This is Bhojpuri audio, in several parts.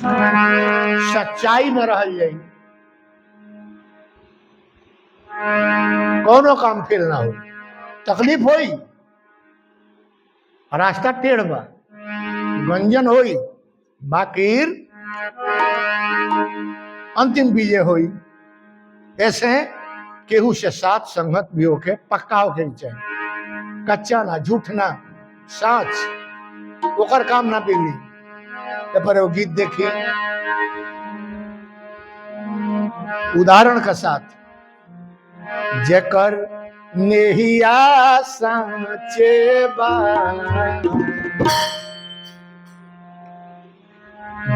सच्चाई में रह जाई, कोनो काम फेल ना हो। तकलीफ होई, रास्ता टेढ़ बा, गंजन होई, बाकिर अंतिम विजय होई। ऐसे केहू से साथ संगत भी होके पक्का होके चाहिए, कच्चा ना, झूठ ना, साच, ओकर काम ना बिगड़ी। पर वो गीत देखिए उदाहरण के साथ, जेकर नेहिया साचे बा,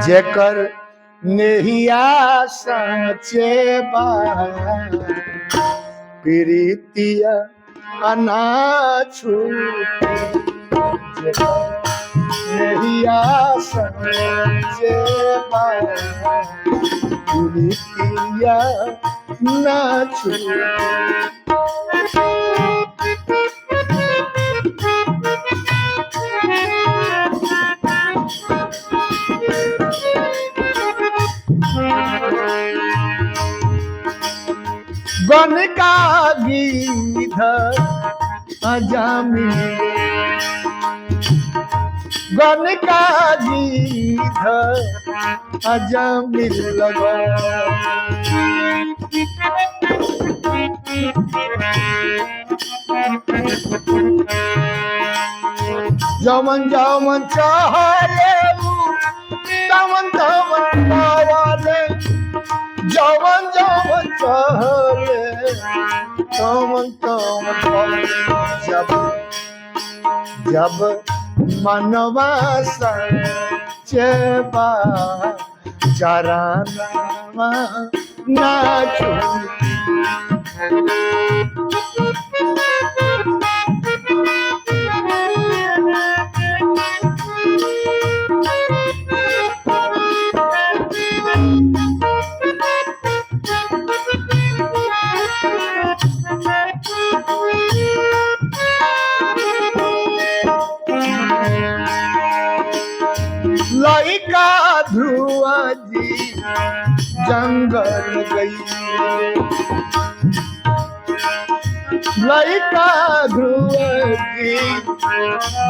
जेकर नेहिया साचे बा, प्रीतिया अनाछू, जेकर नेहिया साचे बा, प्रीतिया नाछू। गन का गीधर अजामी, गन का गीधर अजामी लगा, जमन जमन चाहे तमन तमन पावाले, जमन जमन चाहे तमन तमन पावाले। जब जब मनवा सच्चे बा, चरनवा नाचू। लइका ध्रुआ जी जंगल गई, लइका ध्रुआ जी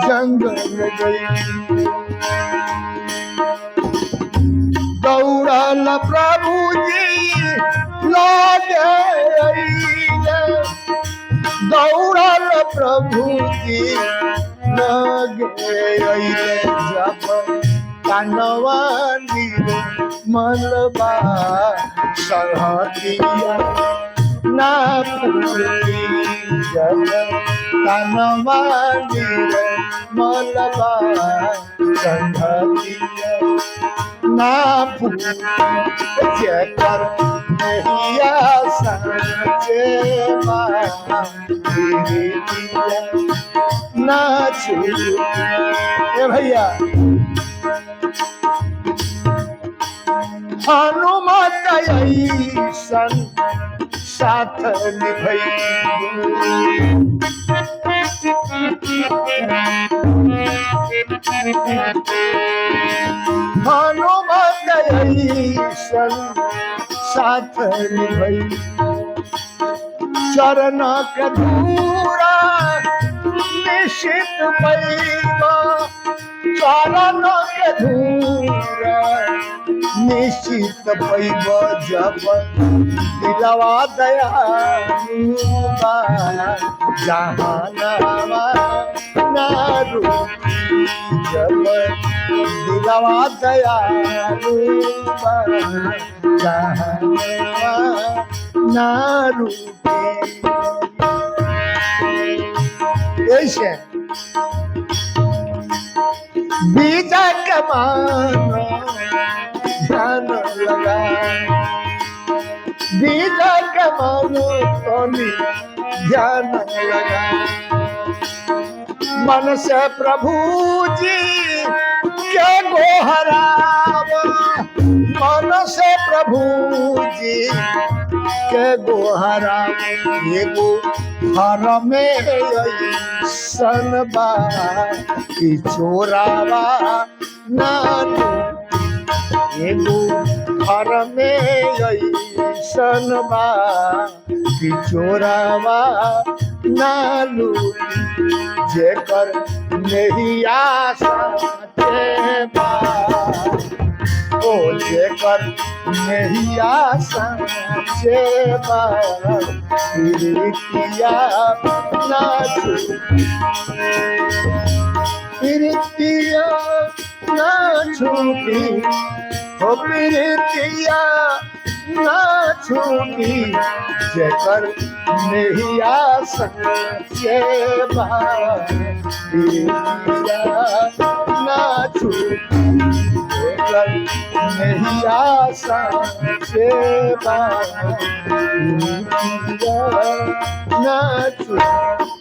जंगल गई, दौड़ल प्रभु जी लागे अइले, दौड़ल प्रभु जी लागे अइले। जब कानवानी मलबा सहतिया ना फूली, जब कानवानी मलबा सहतिया ना फूली, जेकर नहिया साचे बा, प्रीतिया ना छूटी। ए भैया हनुमत ऐसन साथ निभई, हनुमत ऐसन साथ निभई, चरण के धूरा निश्चित पैबा, चरण के धूरा निश्चित पैब। जब दिलवा दयालु बा, जहानवा ना रूठी, जब दिलवा दयालु बा, जहानवा ना रूठी। ऐसे बीजा के मानो ध्यान लगा, बीजा के मानो तोनी ध्यान लगा, मन से प्रभु जी के गोहरावा, मन से प्रभु जी के गोहरावा। एगो घर में ऐसन बा कि चोरावा ना एगो घर में ऐसन बा कि चोरावा ना लूटी जेकर नहिया साचे बा ओ जेकर नहिया साचे बा प्रीतिया ना छूटी प्रीतिया ना छूटी ओ प्रीतिया ना छूटी जेकर नहिया साचे बा प्रीतिया ना छूटी जेकर नहिया साचे बा प्रीतिया ना छूटी